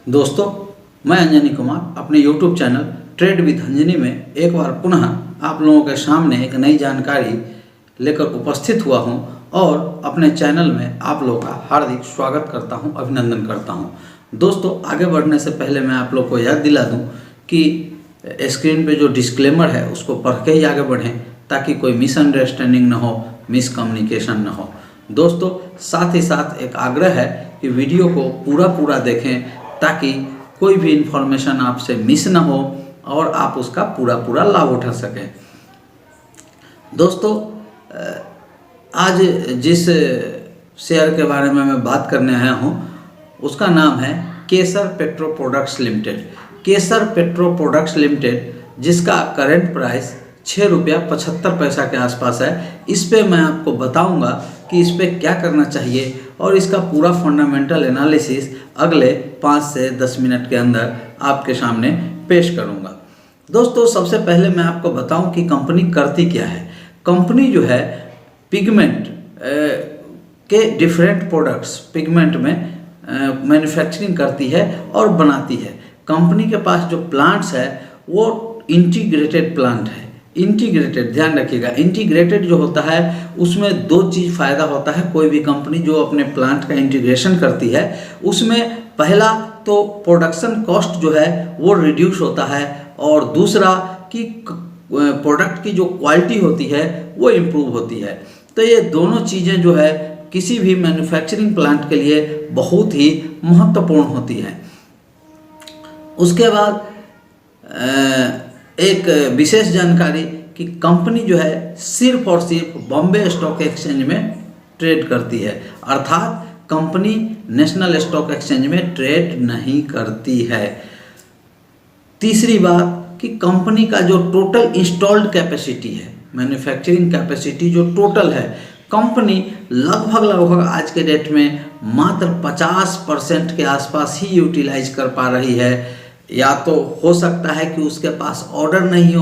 दोस्तों, मैं अंजनी कुमार अपने YouTube channel trade with Anjani में एक बार पुनः आप लोगों के सामने एक नई जानकारी लेकर उपस्थित हुआ हूं और अपने चैनल में आप लोगों का हार्दिक स्वागत करता हूं, अभिनंदन करता हूं। दोस्तों, आगे बढ़ने से पहले मैं आप लोग को याद दिला दूं कि स्क्रीन पे जो डिस्क्लेमर है उसको पढ़ के ही आगे बढ़ें ताकि कोई मिसअंडरस्टैंडिंग ना हो, मिसकम्युनिकेशन ना हो। दोस्तों, साथ ही साथ एक आग्रह है कि वीडियो को पूरा देखें ताकि कोई भी इन्फॉर्मेशन आपसे मिस ना हो और आप उसका पूरा लाभ उठा सकें। दोस्तों, आज जिस शेयर के बारे में मैं बात करने आया हूँ उसका नाम है केसर पेट्रो प्रोडक्ट्स लिमिटेड। केसर पेट्रो प्रोडक्ट्स लिमिटेड, जिसका करंट प्राइस ₹6.75 के आसपास है। इस पे मैं आपको बताऊंगा कि इस पे क्या करना चाहिए और इसका पूरा फंडामेंटल एनालिसिस अगले 5 से 10 मिनट के अंदर आपके सामने पेश करूंगा। दोस्तों, सबसे पहले मैं आपको बताऊं कि कंपनी करती क्या है। कंपनी जो है पिगमेंट के डिफरेंट प्रोडक्ट्स पिगमेंट में मैन्युफैक्चरिंग करती है और बनाती है। कंपनी के पास जो प्लांट्स है वो इंटीग्रेटेड प्लांट है। इंटीग्रेटेड, ध्यान रखिएगा, इंटीग्रेटेड जो होता है उसमें दो चीज़ फ़ायदा होता है। कोई भी कंपनी जो अपने प्लांट का इंटीग्रेशन करती है उसमें पहला तो प्रोडक्शन कॉस्ट जो है वो रिड्यूस होता है और दूसरा कि प्रोडक्ट की जो क्वालिटी होती है वो इम्प्रूव होती है। तो ये दोनों चीज़ें जो है किसी भी मैन्युफैक्चरिंग प्लांट के लिए बहुत ही महत्वपूर्ण होती है। उसके बाद एक विशेष जानकारी कि कंपनी जो है सिर्फ और सिर्फ बॉम्बे स्टॉक एक्सचेंज में ट्रेड करती है, अर्थात कंपनी नेशनल स्टॉक एक्सचेंज में ट्रेड नहीं करती है। तीसरी बात कि कंपनी का जो टोटल इंस्टॉल्ड कैपेसिटी है, मैन्युफैक्चरिंग कैपेसिटी जो टोटल है, कंपनी लगभग आज के डेट में मात्र 50% के आसपास ही यूटिलाइज कर पा रही है। या तो हो सकता है कि उसके पास ऑर्डर नहीं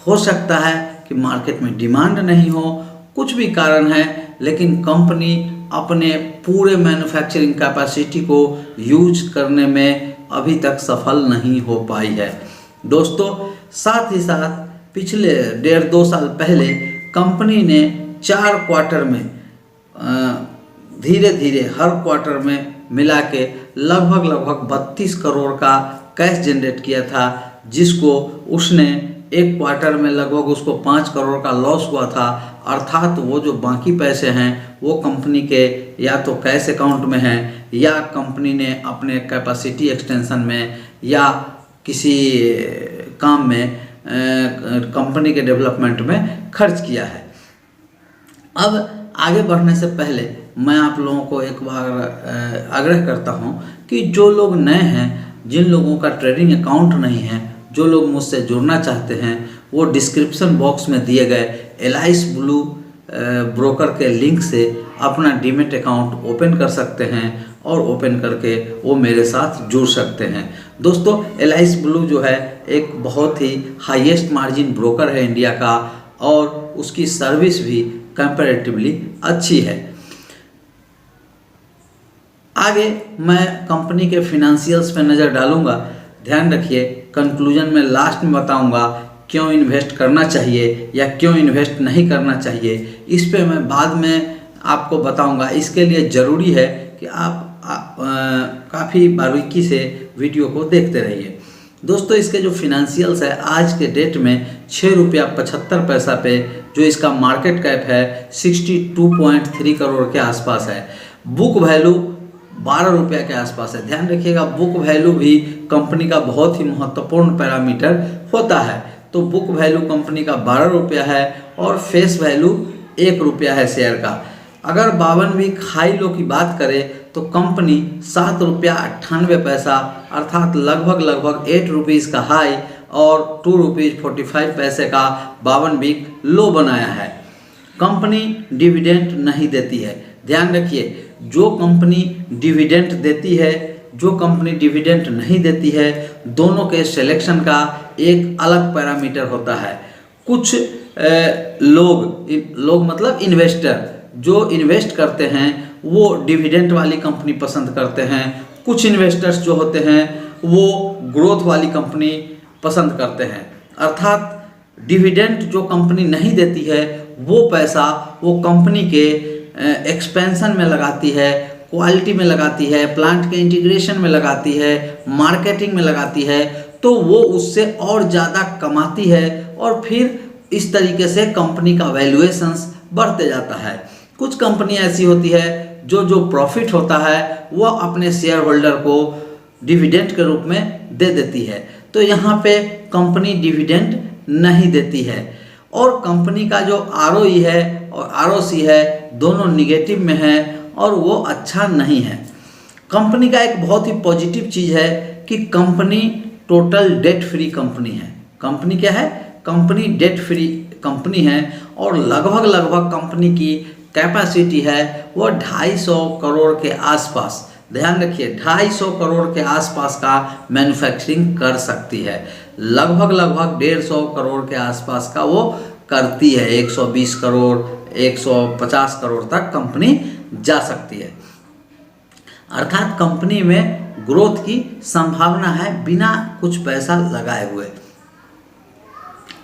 हो सकता है कि मार्केट में डिमांड नहीं हो, कुछ भी कारण है, लेकिन कंपनी अपने पूरे मैन्युफैक्चरिंग कैपेसिटी को यूज करने में अभी तक सफल नहीं हो पाई है। दोस्तों, साथ ही साथ पिछले 1.5-2 साल पहले कंपनी ने 4 क्वार्टर में धीरे हर क्वार्टर में मिला के लगभग 32 करोड़ का कैश जनरेट किया था, जिसको उसने एक क्वार्टर में लगभग उसको 5 करोड़ का लॉस हुआ था। अर्थात वो जो बाकी पैसे हैं वो कंपनी के या तो कैश अकाउंट में हैं या कंपनी ने अपने कैपेसिटी एक्सटेंशन में या किसी काम में कंपनी के डेवलपमेंट में खर्च किया है। अब आगे बढ़ने से पहले मैं आप लोगों को एक बार आग्रह करता हूँ कि जो लोग नए हैं, जिन लोगों का ट्रेडिंग अकाउंट नहीं है, जो लोग मुझसे जुड़ना चाहते हैं, वो डिस्क्रिप्शन बॉक्स में दिए गए एलाइस ब्लू ब्रोकर के लिंक से अपना डीमेट अकाउंट ओपन कर सकते हैं और ओपन करके वो मेरे साथ जुड़ सकते हैं। दोस्तों, एलाइस ब्लू जो है एक बहुत ही हाईएस्ट मार्जिन ब्रोकर है इंडिया का और उसकी सर्विस भी कंपैरेटिवली अच्छी है। आगे मैं कंपनी के फिनेंशियल्स पे नज़र डालूंगा। ध्यान रखिए, कंक्लूजन में लास्ट में बताऊंगा क्यों इन्वेस्ट करना चाहिए या क्यों इन्वेस्ट नहीं करना चाहिए। इस पे मैं बाद में आपको बताऊंगा। इसके लिए ज़रूरी है कि आप काफ़ी बारीकी से वीडियो को देखते रहिए। दोस्तों, इसके जो फिनेंशियल्स है आज के डेट में ₹6.75 पे जो इसका मार्केट कैप है 62.3 करोड़ के आसपास है। बुक वैल्यू ₹12 के आसपास है। ध्यान रखिएगा, बुक वैल्यू भी कंपनी का बहुत ही महत्वपूर्ण पैरामीटर होता है। तो बुक वैल्यू कंपनी का ₹12 है और फेस वैल्यू ₹1 है शेयर का। अगर 52 वीक हाई लो की बात करें तो कंपनी ₹7.98 अर्थात लगभग ₹8 का हाई और ₹2.45 का 52 वीक लो बनाया है। कंपनी डिविडेंड नहीं देती है। ध्यान रखिए, जो कंपनी डिविडेंड देती है, जो कंपनी डिविडेंड नहीं देती है, दोनों के सिलेक्शन का एक अलग पैरामीटर होता है। कुछ लोग मतलब इन्वेस्टर जो इन्वेस्ट करते हैं वो डिविडेंड वाली कंपनी पसंद करते हैं। कुछ इन्वेस्टर्स जो होते हैं वो ग्रोथ वाली कंपनी पसंद करते हैं, अर्थात डिविडेंड जो कंपनी नहीं देती है वो पैसा वो कंपनी के एक्सपेंशन में लगाती है, क्वालिटी में लगाती है, प्लांट के इंटीग्रेशन में लगाती है, मार्केटिंग में लगाती है, तो वो उससे और ज़्यादा कमाती है और फिर इस तरीके से कंपनी का वैल्यूएशंस बढ़ते जाता है। कुछ कंपनी ऐसी होती है जो प्रॉफिट होता है वो अपने शेयर होल्डर को डिविडेंड के रूप में दे देती है। तो यहाँ पे कंपनी डिविडेंड नहीं देती है और कंपनी का जो ROE है और ROC है दोनों निगेटिव में है और वो अच्छा नहीं है। कंपनी का एक बहुत ही पॉजिटिव चीज़ है कि company total debt free company है। कंपनी क्या है? कंपनी डेट फ्री कंपनी है और लगभग कंपनी की कैपेसिटी है वो 250 करोड़ के आसपास, ध्यान रखिए 250 करोड़ के आसपास का मैन्युफैक्चरिंग कर सकती है। लगभग 150 करोड़ के आसपास का वो करती है। 120 करोड़ 150 करोड़ तक कंपनी जा सकती है, अर्थात कंपनी में ग्रोथ की संभावना है बिना कुछ पैसा लगाए हुए।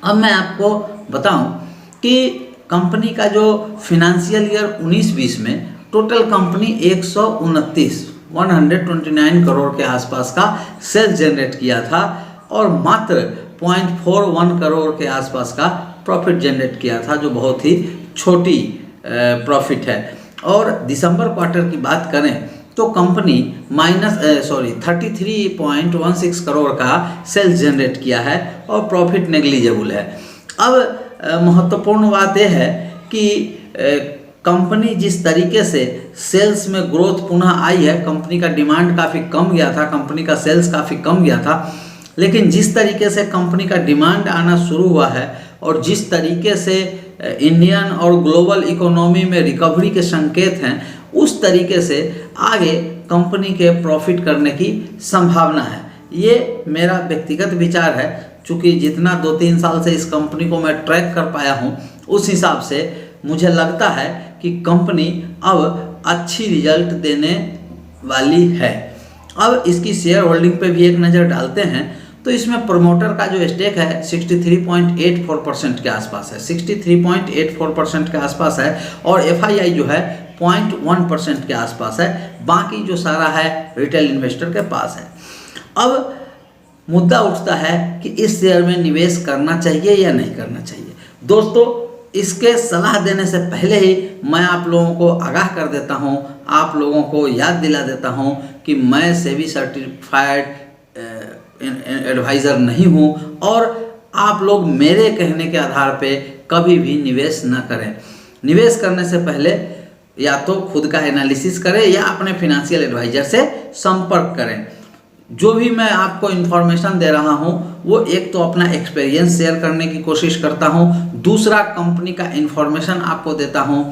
अब मैं आपको बताऊं कि कंपनी का जो फिनेंशियल ईयर 19-20 में टोटल कंपनी 129 करोड़ के आसपास का सेल्स जनरेट किया था और मात्र 0.41 करोड़ के आसपास का प्रॉफिट जनरेट किया था, जो बहुत ही छोटी प्रॉफिट है। और दिसंबर क्वार्टर की बात करें तो कंपनी 33.16 करोड़ का सेल्स जनरेट किया है और प्रॉफिट नेग्लिजिबल है। अब महत्वपूर्ण बात यह है कि कंपनी जिस तरीके से सेल्स में ग्रोथ पुनः आई है, कंपनी का डिमांड काफ़ी कम गया था, कंपनी का सेल्स काफ़ी कम गया था, लेकिन जिस तरीके से कंपनी का डिमांड आना शुरू हुआ है और जिस तरीके से इंडियन और ग्लोबल इकोनॉमी में रिकवरी के संकेत हैं, उस तरीके से आगे कंपनी के प्रॉफिट करने की संभावना है। ये मेरा व्यक्तिगत विचार है, चूँकि जितना 2-3 साल से इस कंपनी को मैं ट्रैक कर पाया हूँ उस हिसाब से मुझे लगता है कि कंपनी अब अच्छी रिजल्ट देने वाली है। अब इसकी शेयर होल्डिंग पे भी एक नज़र डालते हैं तो इसमें प्रमोटर का जो स्टेक है 63.84% के आसपास है, 63.84% के आसपास है और FII जो है 0.1% के आसपास है। बाकी जो सारा है रिटेल इन्वेस्टर के पास है। अब मुद्दा उठता है कि इस शेयर में निवेश करना चाहिए या नहीं करना चाहिए। दोस्तों, इसके सलाह देने से पहले ही मैं आप लोगों को आगाह कर देता हूं, आप लोगों को याद दिला देता हूं कि मैं सेबी सर्टिफाइड एडवाइज़र नहीं हूं और आप लोग मेरे कहने के आधार पे कभी भी निवेश न करें। निवेश करने से पहले या तो खुद का एनालिसिस करें या अपने फिनेंशियल एडवाइज़र से संपर्क करें। जो भी मैं आपको इन्फॉर्मेशन दे रहा हूं वो एक तो अपना एक्सपीरियंस शेयर करने की कोशिश करता हूं, दूसरा कंपनी का इन्फॉर्मेशन आपको देता हूं।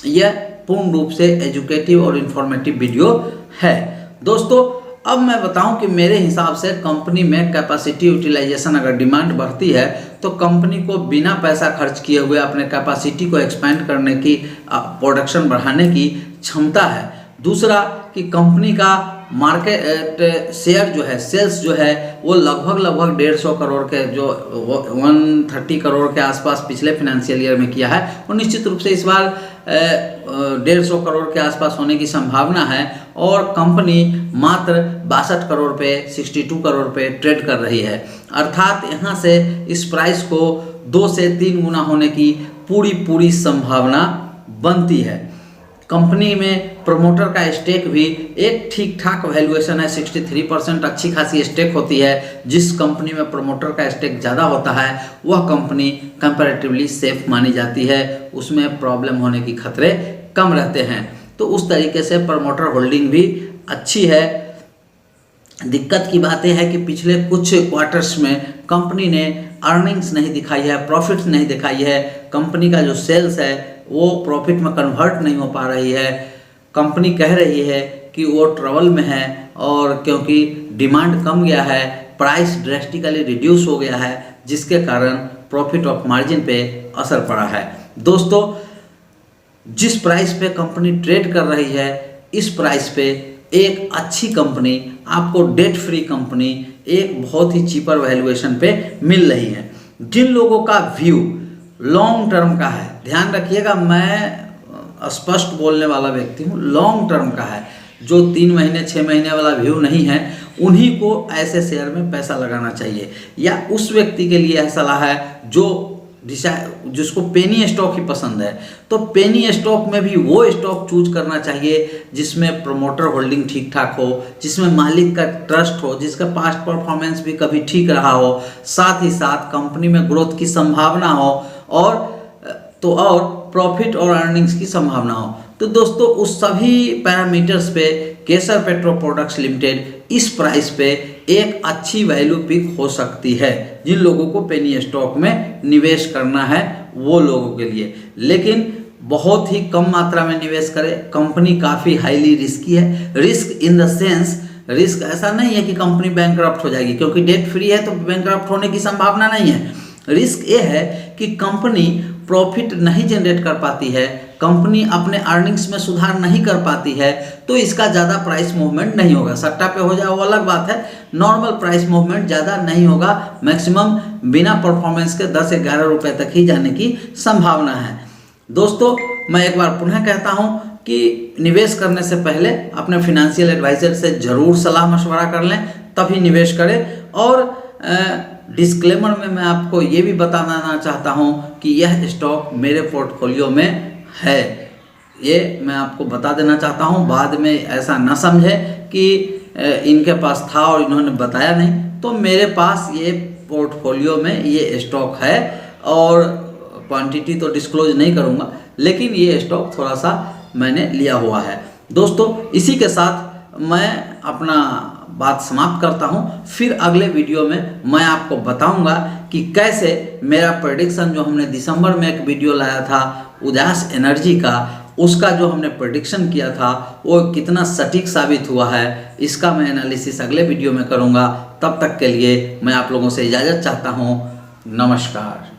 यह पूर्ण रूप से एजुकेटिव और इन्फॉर्मेटिव वीडियो है। दोस्तों, अब मैं बताऊं कि मेरे हिसाब से कंपनी में कैपेसिटी यूटिलाइजेशन अगर डिमांड बढ़ती है तो कंपनी को बिना पैसा खर्च किए हुए अपने कैपेसिटी को एक्सपेंड करने की, प्रोडक्शन बढ़ाने की क्षमता है। दूसरा कि कंपनी का मार्केट शेयर जो है, सेल्स जो है वो लगभग 150 करोड़ के, जो 130 करोड़ के आसपास पिछले फिनेंशियल ईयर में किया है, और निश्चित रूप से इस बार 150 करोड़ के आसपास होने की संभावना है और कंपनी मात्र 62 करोड़ पे, 62 करोड़ पे ट्रेड कर रही है। अर्थात यहाँ से इस प्राइस को 2 से 3 गुना होने की पूरी संभावना बनती है। कंपनी में प्रमोटर का स्टेक भी एक ठीक ठाक वैल्यूएशन है, 63% अच्छी खासी स्टेक होती है। जिस कंपनी में प्रमोटर का स्टेक ज़्यादा होता है वह कंपनी कंपैरेटिवली सेफ मानी जाती है, उसमें प्रॉब्लम होने की खतरे कम रहते हैं। तो उस तरीके से प्रमोटर होल्डिंग भी अच्छी है। दिक्कत की बात यह है कि पिछले कुछ क्वार्टर्स में कंपनी ने अर्निंग्स नहीं दिखाई है, प्रॉफिट्स नहीं दिखाई है। कंपनी का जो सेल्स है वो प्रॉफिट में कन्वर्ट नहीं हो पा रही है। कंपनी कह रही है कि वो ट्रबल में है और क्योंकि डिमांड कम गया है, प्राइस ड्रेस्टिकली रिड्यूस हो गया है, जिसके कारण प्रॉफिट ऑफ मार्जिन पे असर पड़ा है। दोस्तों, जिस प्राइस पे कंपनी ट्रेड कर रही है इस प्राइस पे एक अच्छी कंपनी, आपको डेट फ्री कंपनी एक बहुत ही चीपर वैल्यूएशन पे मिल रही है। जिन लोगों का व्यू लॉन्ग टर्म का है, ध्यान रखिएगा मैं स्पष्ट बोलने वाला व्यक्ति हूँ, लॉन्ग टर्म का है, जो 3 महीने 6 महीने वाला व्यू नहीं है, उन्हीं को ऐसे शेयर में पैसा लगाना चाहिए। या उस व्यक्ति के लिए ऐसा सलाह है जो जिसको पेनी स्टॉक ही पसंद है, तो पेनी स्टॉक में भी वो स्टॉक चूज करना चाहिए जिसमें प्रमोटर होल्डिंग ठीक ठाक हो, जिसमें मालिक का ट्रस्ट हो, जिसका पास्ट परफॉर्मेंस भी कभी ठीक रहा हो, साथ ही साथ कंपनी में ग्रोथ की संभावना हो और प्रॉफिट और अर्निंग्स की संभावना हो। तो दोस्तों उस सभी पैरामीटर्स पे केसर पेट्रो प्रोडक्ट्स लिमिटेड इस प्राइस पे एक अच्छी वैल्यू पिक हो सकती है जिन लोगों को पेनी स्टॉक में निवेश करना है वो लोगों के लिए। लेकिन बहुत ही कम मात्रा में निवेश करें, कंपनी काफ़ी हाईली रिस्की है। Risk in the sense, risk ऐसा नहीं है कि कंपनी बैंकरप्ट हो जाएगी, क्योंकि डेट फ्री है तो बैंकरप्ट होने की संभावना नहीं है। रिस्क ये है कि कंपनी प्रॉफिट नहीं जनरेट कर पाती है, कंपनी अपने अर्निंग्स में सुधार नहीं कर पाती है, तो इसका ज़्यादा प्राइस मूवमेंट नहीं होगा। सट्टा पे हो जाए वो अलग बात है, नॉर्मल प्राइस मूवमेंट ज़्यादा नहीं होगा। मैक्सिमम बिना परफॉर्मेंस के 10-11 रुपये तक ही जाने की संभावना है। दोस्तों मैं एक बार पुनः कहता हूँ कि निवेश करने से पहले अपने फिनेंशियल एडवाइजर से ज़रूर सलाह मशवरा कर लें, तभी निवेश करें। और डिस्क्लेमर में मैं आपको ये भी बताना चाहता हूँ कि यह स्टॉक मेरे पोर्टफोलियो में है, ये मैं आपको बता देना चाहता हूँ। बाद में ऐसा न समझे कि इनके पास था और इन्होंने बताया नहीं। तो मेरे पास ये पोर्टफोलियो में ये स्टॉक है और क्वांटिटी तो डिस्क्लोज नहीं करूँगा, लेकिन ये स्टॉक थोड़ा सा मैंने लिया हुआ है। दोस्तों इसी के साथ मैं अपना बात समाप्त करता हूँ। फिर अगले वीडियो में मैं आपको बताऊंगा कि कैसे मेरा प्रेडिक्शन जो हमने दिसंबर में एक वीडियो लाया था उदास एनर्जी का, उसका जो हमने प्रेडिक्शन किया था वो कितना सटीक साबित हुआ है, इसका मैं एनालिसिस अगले वीडियो में करूँगा। तब तक के लिए मैं आप लोगों से इजाज़त चाहता हूँ। नमस्कार।